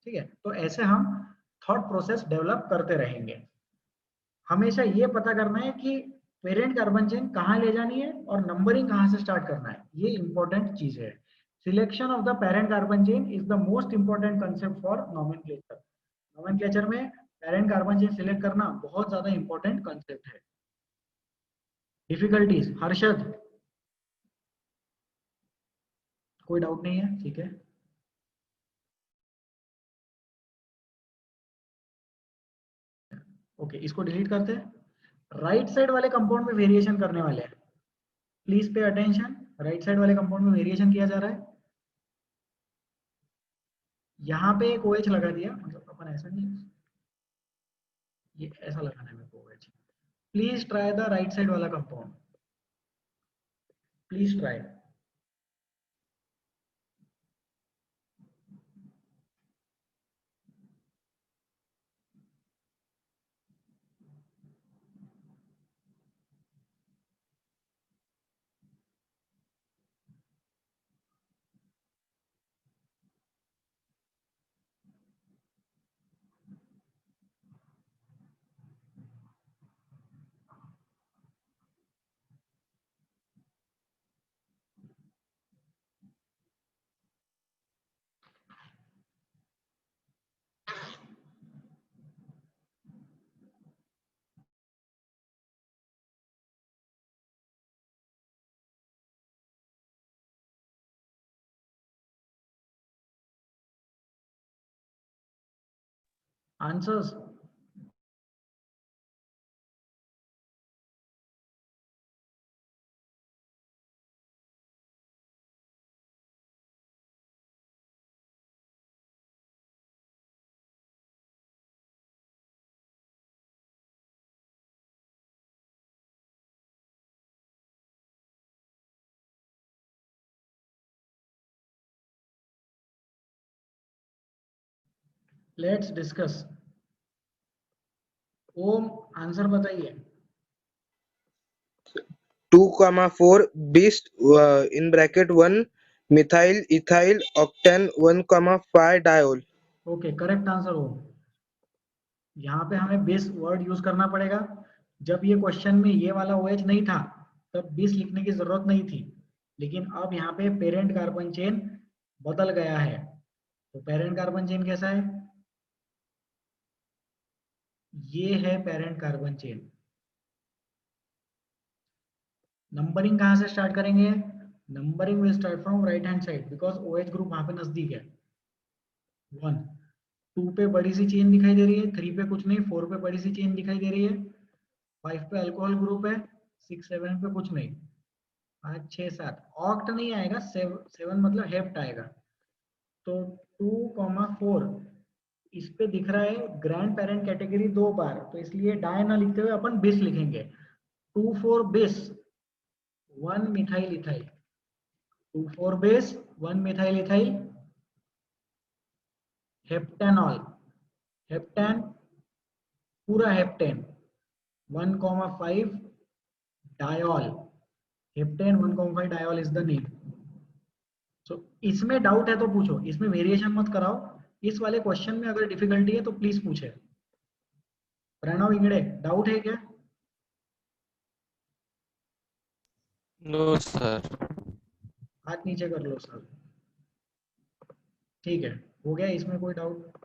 ठीक है, तो ऐसे हम थॉट प्रोसेस डेवलप करते रहेंगे। हमेशा ये पता करना है कि पेरेंट कार्बन चेन कहाँ ले जानी है और नंबरिंग कहाँ से स्टार्ट करना है, ये इंपॉर्टेंट चीज है। Selection of the parent carbon chain is the most important concept for nomenclature. Nomenclature में पेरेंट कार्बन चेन सिलेक्ट करना बहुत ज्यादा इंपॉर्टेंट कंसेप्ट है। डिफिकल्टीज, हर्षद कोई डाउट नहीं है? ठीक है, ओके, इसको डिलीट करते हैं। राइट साइड वाले कंपाउंड में वेरिएशन करने वाले हैं, please pay attention. Right side वाले कंपाउंड में वेरिएशन किया जा रहा है। यहाँ पे एक OH लगा दिया, मतलब अपन ऐसा नहीं, ये ऐसा लगाना है मेरे को OH। Please try the right side वाला compound, please try. Answers, let's discuss. Om, answer बताइए। 2,4 bis in bracket 1 methyl ethyl octane 1,5 diol। Okay, correct answer Om. यहाँ पे हमें बेस वर्ड यूज करना पड़ेगा। जब ये क्वेश्चन में ये वाला OH नहीं था तब बेस लिखने की जरूरत नहीं थी, लेकिन अब यहाँ पे पेरेंट कार्बन चेन बदल गया है। तो पेरेंट कार्बन चेन कैसा है? ये है पेरेंट कार्बन चेन। नंबरिंग कहाँ से स्टार्ट करेंगे? Numbering will start from right hand side because OH group वहां पे नजदीक है। 1 2 पे बड़ी सी चेन दिखाई दे रही है, 3 पे कुछ नहीं, 4 पे बड़ी सी चेन दिखाई दे रही है, 5 पे अल्कोहल ग्रुप है, 6 7 पे कुछ नहीं, 5 6 7 ऑक्ट नहीं आएगा, 7 मतलब हेप्ट आएगा। तो 2,4 इस पे दिख रहा है ग्रैंड पेरेंट कैटेगरी 2 बार, तो इसलिए डाई ना लिखते हुए अपन बिस लिखेंगे। 2,4 bis 1 methyl ethyl, 2,4 bis 1 methyl ethyl, heptanol, heptane पूरा heptane 1,5 diol, heptane 1,5 diol is the name. So इसमें डाउट है तो पूछो, इसमें वेरिएशन मत कराओ। इस वाले क्वेश्चन में अगर डिफिकल्टी है तो प्लीज पूछे। प्रणव इंगड़े डाउट है क्या? No sir. हाथ नीचे कर लो सर। ठीक है, हो गया, इसमें कोई डाउट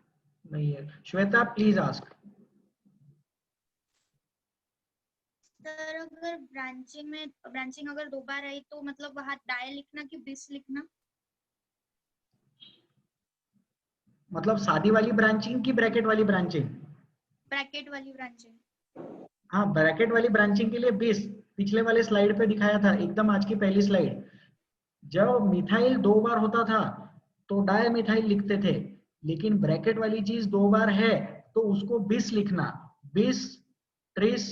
नहीं है। Shweta please ask. सर अगर ब्रांचिंग अगर 2 बार आई तो मतलब वहां डाई लिखना कि बिस लिखना? मतलब सादी वाली ब्रांचिंग की ब्रैकेट वाली ब्रांचिंग? ब्रैकेट वाली ब्रांचिंग। हाँ, ब्रैकेट वाली ब्रांचिंग के लिए बिस पिछले वाले स्लाइड पे दिखाया था, एकदम आज की पहली स्लाइड। जब मिथाइल 2 बार होता था तो डाई मिथाइल लिखते थे, लेकिन ब्रैकेट वाली चीज 2 बार है तो उसको बिस लिखना। बिस, ट्रिस,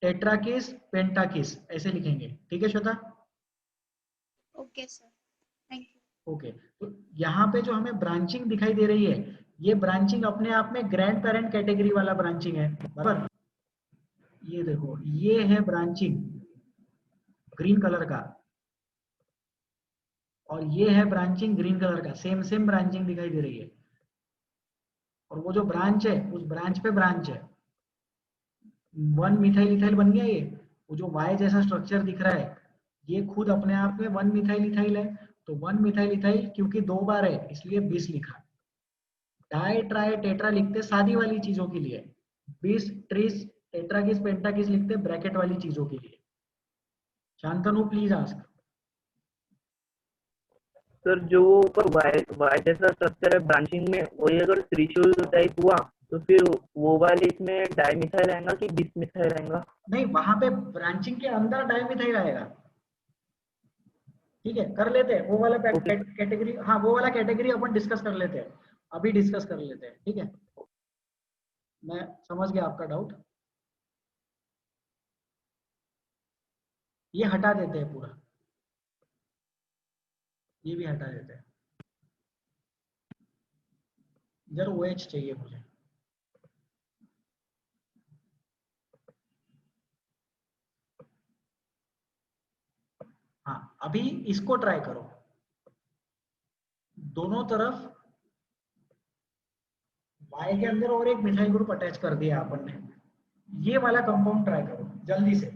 टेट्राकिस, पेंटाकिस ऐसे लिखेंगे। ठीक है Shweta? Okay sir, thank you. Okay, तो यहाँ पे जो हमें ब्रांचिंग दिखाई दे रही है, ये ब्रांचिंग अपने आप में ग्रैंड पेरेंट कैटेगरी वाला ब्रांचिंग है, बराबर? ये देखो, ये है ब्रांचिंग ग्रीन कलर का, और ये है ब्रांचिंग ग्रीन कलर का, सेम सेम ब्रांचिंग दिखाई दे रही है। और वो जो ब्रांच है, उस ब्रांच पे ब्रांच है। 1 मिथाइल इथाइल बन गया ये। वो जो Y जैसा स्ट्रक्चर दिख रहा है, ये खुद अपने आप में 1 मिथाइल इथाइल है। तो 1 मिथाइल इथाइल क्योंकि 2 बार है इसलिए 20 लिखा। डाई, ट्राई, टेट्रा लिखते सादी वाली चीजों के लिए, 20, ट्रिस, टेट्राकिस, पेंटाकिस लिखते ब्रैकेट वाली चीजों के लिए। Shantanu please ask. सर जो ऊपर वाई जैसा स्ट्रक्चर है ब्रांचिंग में, वही अगर त्रिशूल टाइप हुआ तो फिर वो वाले इसमें डाइमिथाइल आएगा कि बिसमिथाइल आएगा? नहीं, वहां पे ब्रांचिंग के अंदर डाइमिथाइल आएगा। ठीक है, कर लेते हैं वो वाला कैटेगरी। हाँ, वो वाला कैटेगरी अपन डिस्कस कर लेते हैं, अभी डिस्कस कर लेते हैं। ठीक है, मैं समझ गया आपका डाउट। ये हटा देते हैं पूरा, ये भी हटा देते हैं। इधर OH चाहिए मुझे। हाँ, अभी इसको ट्राई करो, दोनों तरफ Y के अंदर और एक मिथाइल ग्रुप अटैच कर दिया अपन ने। ये वाला कंपाउंड ट्राई करो जल्दी से।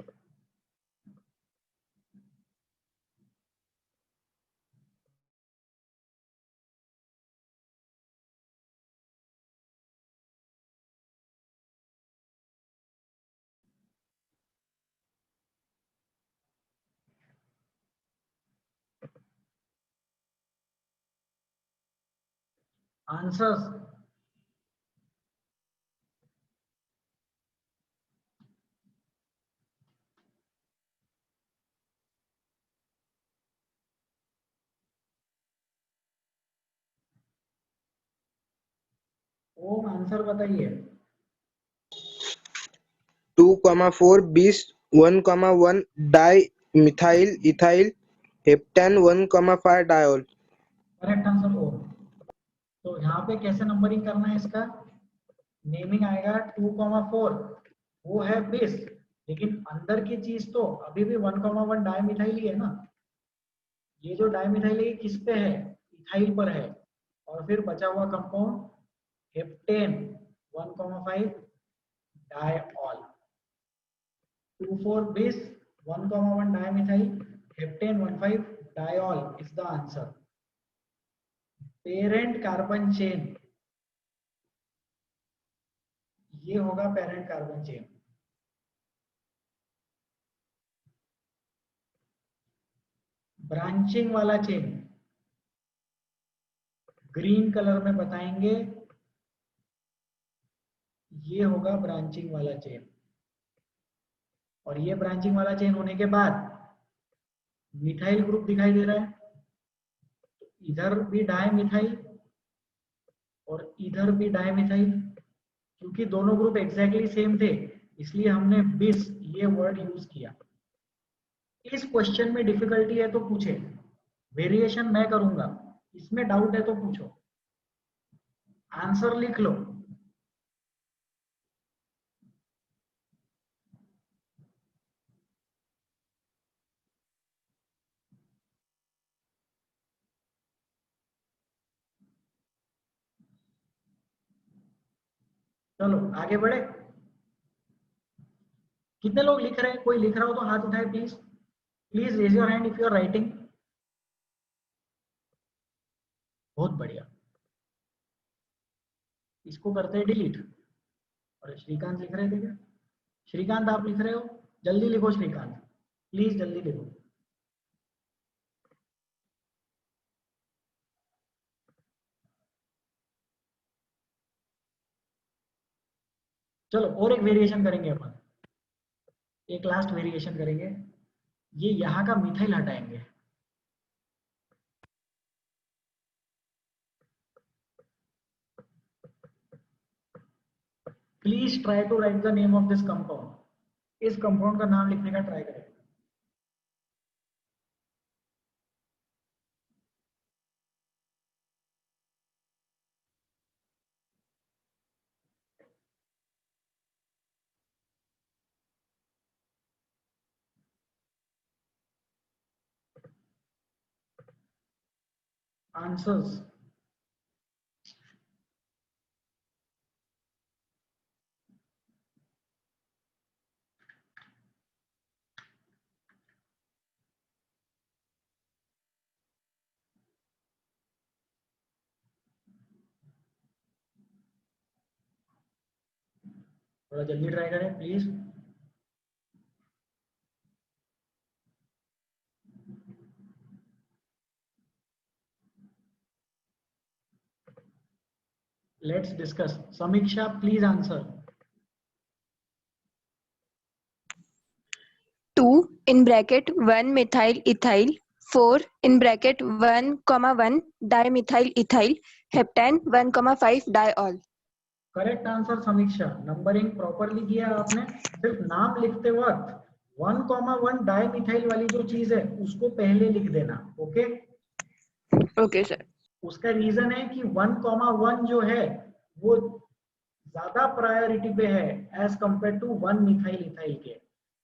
आंसर्स ओम, आंसर बताइए। 2,4 bis 1,1 dimethyl ethyl heptane 1,5 diol। Correct answer Om. तो यहाँ पे कैसे नंबरिंग करना है इसका? नेमिंग आएगा 2,4, वो है बेस, लेकिन अंदर की चीज तो अभी भी 1,1 डाइमिथाइल ही है ना। ये जो डाइमिथाइल है ये किस पे है? इथाइल पर है। और फिर बचा हुआ compound heptane 1,5 diol, 2,4 bis 1,1 dimethyl heptane 1,5 diol is the answer. Parent carbon chain, ये होगा पेरेंट कार्बन चेन। ब्रांचिंग वाला चेन ग्रीन कलर में बताएंगे, ये होगा ब्रांचिंग वाला चेन। और ये ब्रांचिंग वाला चेन होने के बाद मिथाइल ग्रुप दिखाई दे रहा है, तो इधर भी डाइमिथाइल और इधर भी डाइमिथाइल। क्योंकि दोनों ग्रुप एग्जैक्टली सेम थे इसलिए हमने बिस ये वर्ड यूज किया। इस क्वेश्चन में डिफिकल्टी है तो पूछे, वेरिएशन मैं करूंगा, इसमें डाउट है तो पूछो, आंसर लिख लो। चलो आगे बढ़े। कितने लोग लिख रहे हैं? कोई लिख रहा हो तो हाथ उठाए please. Please raise your hand if you are writing. बहुत बढ़िया। इसको करते हैं डिलीट। और श्रीकांत लिख रहे थे क्या? श्रीकांत आप लिख रहे हो? जल्दी लिखो श्रीकांत, प्लीज जल्दी लिखो। चलो और एक वेरिएशन करेंगे अपन, एक लास्ट वेरिएशन करेंगे। ये यहाँ का मिथाइल हटाएंगे। Please try to write the name of this compound. इस कंपाउंड का नाम लिखने का ट्राई करें। आंसर्स थोड़ा जल्दी ट्राई करें प्लीज। Let's discuss. समीक्षा please answer. 2 in bracket 1 methyl ethyl, 4 in bracket 1,1 dimethyl ethyl, heptane 1,5 diol। Correct answer समीक्षा। नंबरिंग प्रॉपरली किया आपने। सिर्फ नाम लिखते वक्त 1,1 डाइमिथाइल वाली जो चीज है उसको पहले लिख देना। Okay okay sir. उसका रीजन है कि 1,1 जो है वो ज्यादा प्रायोरिटी पे है as compare to 1 methyl ethyl के,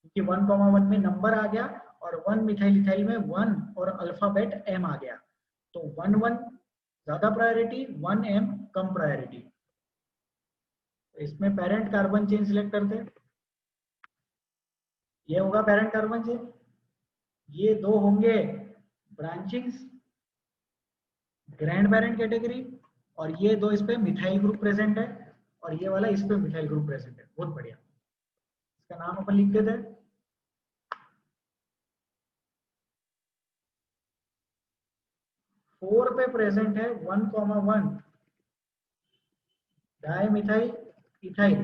क्योंकि 1,1 में नंबर आ गया और 1 मिथाइल इथाइल में 1 और अल्फाबेट m आ गया। तो 1,1 ज्यादा प्रायोरिटी, 1m कम प्रायोरिटी। इसमें पेरेंट कार्बन चेन सिलेक्ट करते हैं। ये होगा पेरेंट कार्बन चेन। ये दो होंगे ब्रांचिंग्स, ग्रैंड पेरेंट कैटेगरी, और ये दो इस पे मिथाइल ग्रुप प्रेजेंट है और ये वाला इस पे मिथाइल ग्रुप प्रेजेंट है। बहुत बढ़िया। इसका नाम अपन लिख देते हैं। फोर पे प्रेजेंट है 1,1 डाइमिथाइल इथाइल,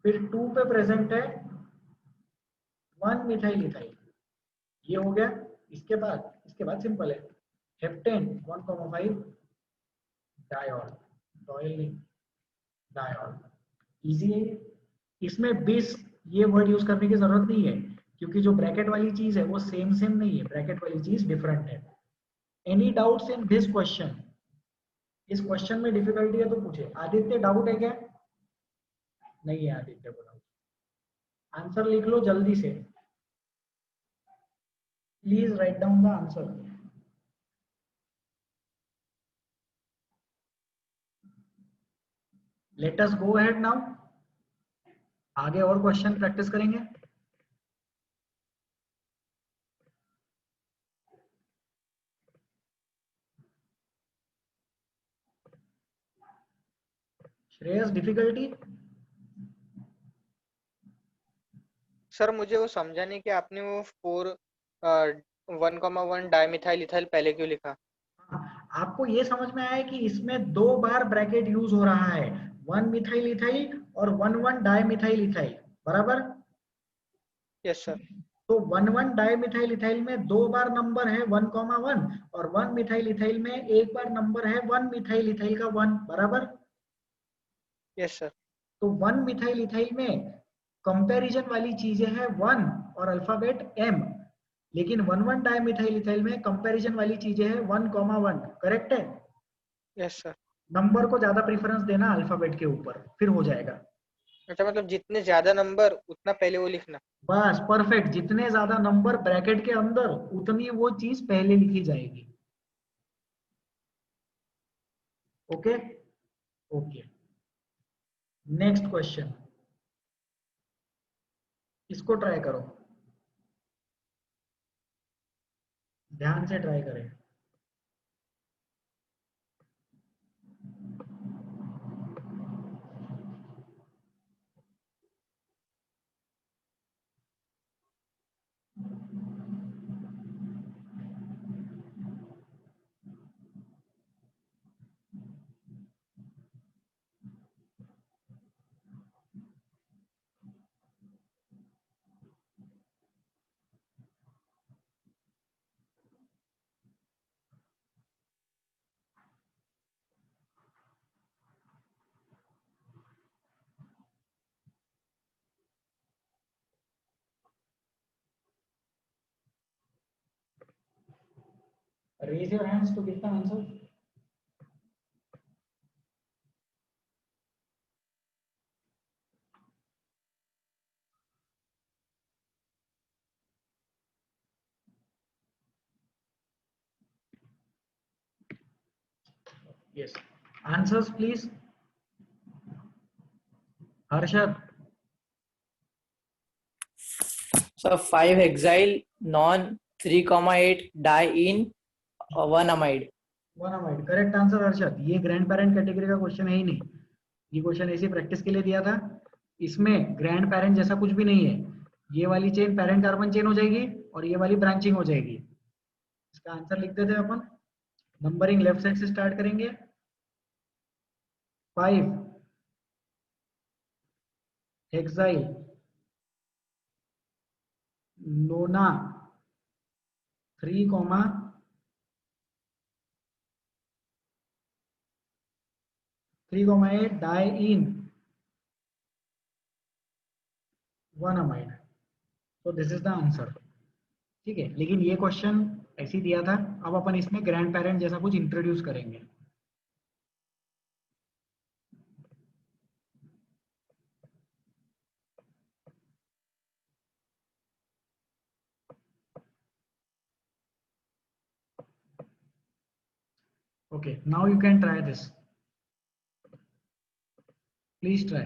फिर 2 पे प्रेजेंट है 1 मिथाइल इथाइल। ये हो गया। इसके बाद सिंपल है हेप्टेन 1,5 डायोल, डॉयल नहीं डायोल। इजी है। इसमें 20 ये वर्ड यूज करने की जरूरत नहीं है, क्योंकि जो ब्रैकेट वाली चीज है वो सेम नहीं है, ब्रैकेट वाली चीज डिफरेंट है। Any doubts in this question? इस क्वेश्चन में डिफिकल्टी है तो पूछे। आदित्य डाउट है क्या? नहीं है आदित्य को डाउट। आंसर लिख लो जल्दी से। Please write down the answer. Let us go ahead now. आगे और क्वेश्चन प्रैक्टिस करेंगे। श्रेयस डिफिकल्टी? सर मुझे वो समझा नहीं कि आपने वो 1,1 डाइमिथाइल इथाइल पहले क्यों लिखा। आपको ये समझ में आया कि इसमें 2 बार ब्रैकेट यूज हो रहा है, 1 मिथाइल इथाइल और 1,1 डाइमिथाइल इथाइल, बराबर? Yes sir. तो 1,1 डाइमिथाइल इथाइल में 2 बार नंबर है 1,1 और 1 मिथाइल इथाइल में एक बार नंबर है 1 मिथाइल इथाइल का 1, बराबर? Yes sir. तो 1 मिथाइल इथाइल में कंपैरिजन वाली चीजें हैं 1 और अल्फाबेट m। लेकिन 1,1 डाइमिथाइल इथाइल में कंपैरिजन वाली चीजें है 1,1, करेक्ट है। Yes sir. नंबर को ज्यादा प्रेफरेंस देना अल्फाबेट के ऊपर, फिर हो जाएगा। अच्छा मतलब जितने ज्यादा नंबर उतना पहले वो लिखना। बस परफेक्ट, जितने ज्यादा नंबर ब्रैकेट के अंदर उतनी वो चीज पहले लिखी जाएगी। ओके ओके, नेक्स्ट क्वेश्चन, इसको ट्राई करो, ध्यान से ट्राई करें। Raise your hands to give the answer. Yes. Answers, please. Harshad. So 5-hexyl non 3,8 die in 1-amide. 1-amide, correct answer Harshad. ये ग्रैंड पेरेंट कैटेगरी का क्वेश्चन है ही नहीं, ये क्वेश्चन ऐसी प्रैक्टिस के लिए दिया था। इसमें ग्रैंड पेरेंट जैसा कुछ भी नहीं है, ये वाली चेन पेरेंट कार्बन चेन हो जाएगी और ये वाली ब्रांचिंग हो जाएगी। इसका आंसर लिख देते हैं अपन। नंबरिंग लेफ्ट साइड से स्टार्ट करेंगे। 5 हेक्साइल नोना 3,8 डाई इन 1-amide, तो दिस इज द आंसर। ठीक है, लेकिन ये क्वेश्चन ऐसे ही दिया था। अब अपन इसमें ग्रैंड पेरेंट जैसा कुछ इंट्रोड्यूस करेंगे। Okay, now you can try this. Please try.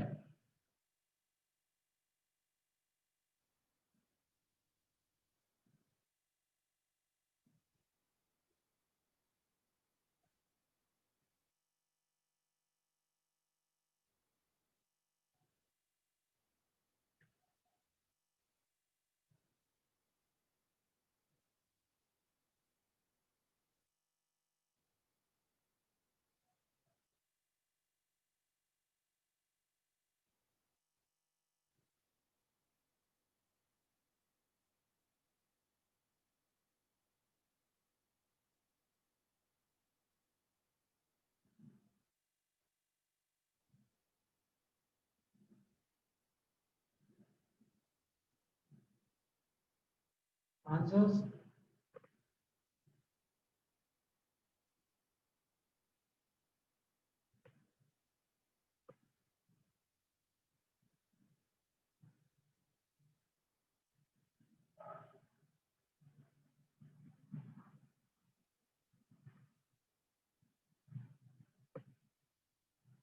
Answers?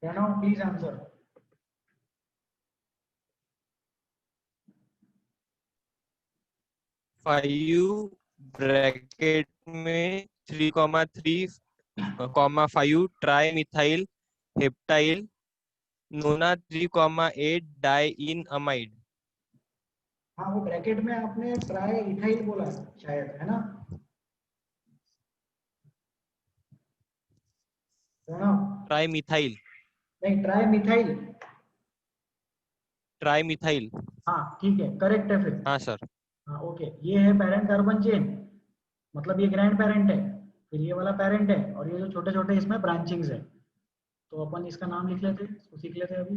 Pranav, please answer. Five bracket में 3,3,5 ट्राई मिथाइल हेप्टाइल नोना 3,8 डाई इन अमाइड। हाँ, वो ब्रैकेट में आपने ट्राई इथाइल बोला शायद, है ना प्रणव? Trimethyl. नहीं, ट्राई मिथाइल। Trimethyl. हाँ ठीक है, करेक्ट है फिर। हाँ सर। हाँ ओके, ये है पेरेंट कार्बन चेन, मतलब ये ग्रैंड पेरेंट है, फिर ये वाला पेरेंट है, और ये जो छोटे छोटे इसमें ब्रांचिंग्स है। तो अपन इसका नाम लिख लेते हैं, इसको सीख लेते हैं अभी।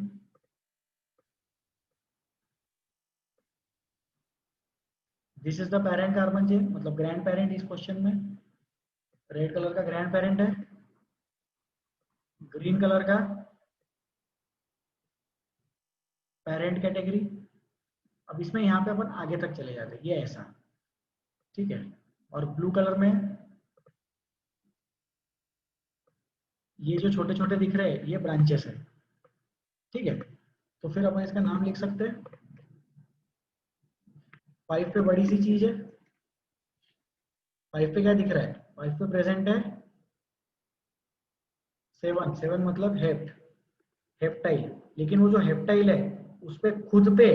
This is the parent carbon chain, मतलब ग्रैंड पेरेंट इस क्वेश्चन में रेड कलर का ग्रैंड पेरेंट है, ग्रीन कलर का पेरेंट कैटेगरी। अब इसमें यहाँ पे अपन आगे तक चले जाते हैं, ये ऐसा, ठीक है। और ब्लू कलर में ये जो छोटे छोटे दिख रहे हैं ये ब्रांचेस है, ठीक है। तो फिर अपन इसका नाम लिख सकते हैं। 5 पे बड़ी सी चीज है, 5 पे क्या दिख रहा है, 5 पे प्रेजेंट है 7, 7 मतलब हेप्ट, हेप्टाइल। लेकिन वो जो हेप्टाइल है उस पे खुद पे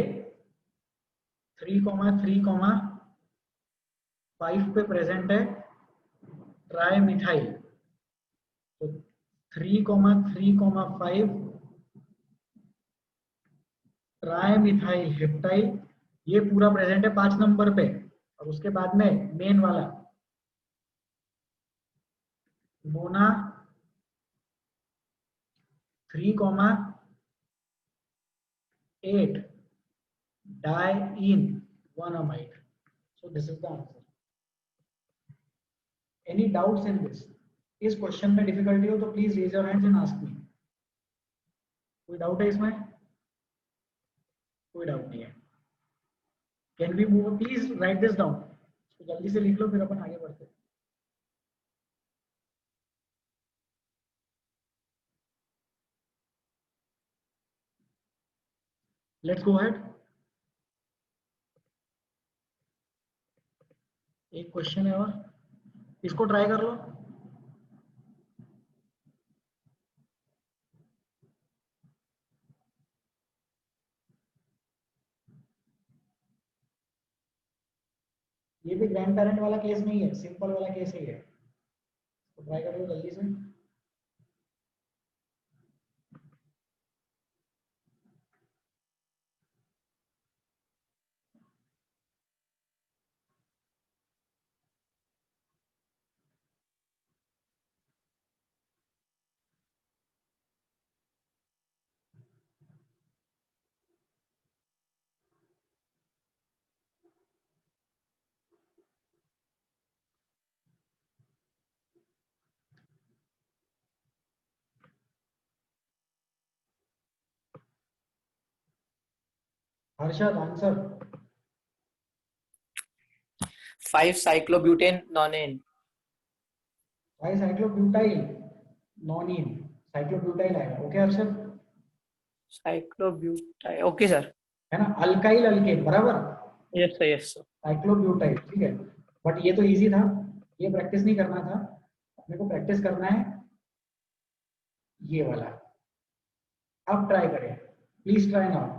3,3,5 पे प्रेजेंट है ट्राइमिथाइल। तो 3,3,5 ट्राइमिथाइल हेप्टाइल, ये पूरा प्रेजेंट है 5 नंबर पे। और उसके बाद में मेन वाला Mona 3,8 diene-1-amide. So this is the answer. Any doubts in this? इस क्वेश्चन में डिफिकल्टी हो तो please raise your hands and ask me. कोई डाउट है इसमें? कोई डाउट नहीं है। Can we move? Please write this down, तो जल्दी से लिख लो फिर अपन आगे बढ़ते हैं। Let's go ahead. एक क्वेश्चन है और इसको ट्राई कर लो। ये भी ग्रैंड पेरेंट वाला केस नहीं है, सिंपल वाला केस ही है, तो ट्राई कर लो जल्दी से। Harshad answer. 5 cyclobutane nonane. 5 cyclobutyl nonene, cyclobutyl आएगा। Okay Harshad? Cyclobutyl. Okay sir. है ना, अल्काइल अल्केन बराबर। Yes sir, yes sir. Cyclobutyl, ठीक है। बट ये तो इजी था, ये प्रैक्टिस नहीं करना था, अपने को प्रैक्टिस करना है ये वाला। अब ट्राई करें, please try now.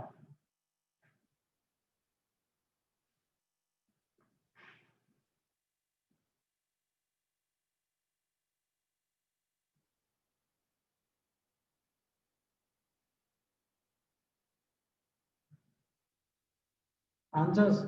Answers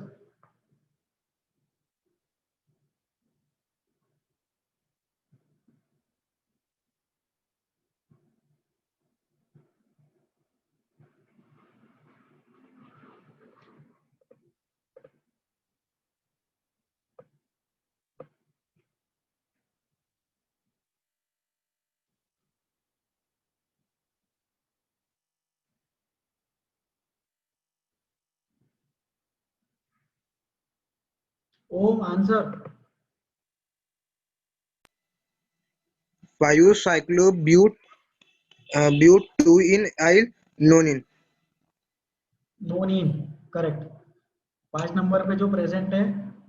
Om answer. 5 cyclobute-2-ene-il nonene. Nonene correct. 5 number पे जो प्रेजेंट है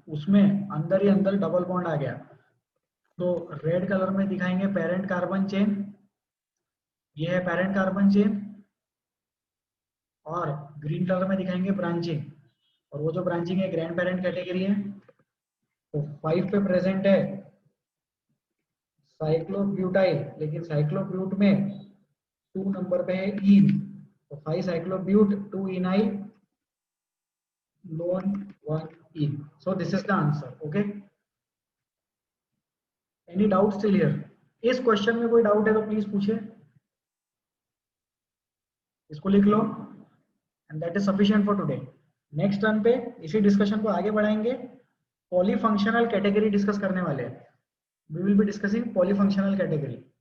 उसमें अंदर ही अंदर डबल बॉन्ड आ गया। तो रेड कलर में दिखाएंगे पेरेंट कार्बन चेन, ये है पेरेंट कार्बन चेन, और ग्रीन कलर में दिखाएंगे ब्रांचिंग, और वो जो ब्रांचिंग है ग्रैंड पेरेंट कैटेगरी है। तो 5 पे प्रेजेंट है साइक्लोब्यूटाइल, लेकिन साइक्लोब्यूट में 2 नंबर पे है इन, तो 5 साइक्लोब्यूट 2-इनाइल लोन 1-इन। So this is the answer. Okay, any doubt still here? इस क्वेश्चन में कोई डाउट है तो प्लीज पूछे। इसको लिख लो and that is sufficient for today. Next turn पे इसी डिस्कशन को आगे बढ़ाएंगे पॉलीफंक्शनल कैटेगरी डिस्कस करने वाले हैं. We will be discussing polyfunctional category.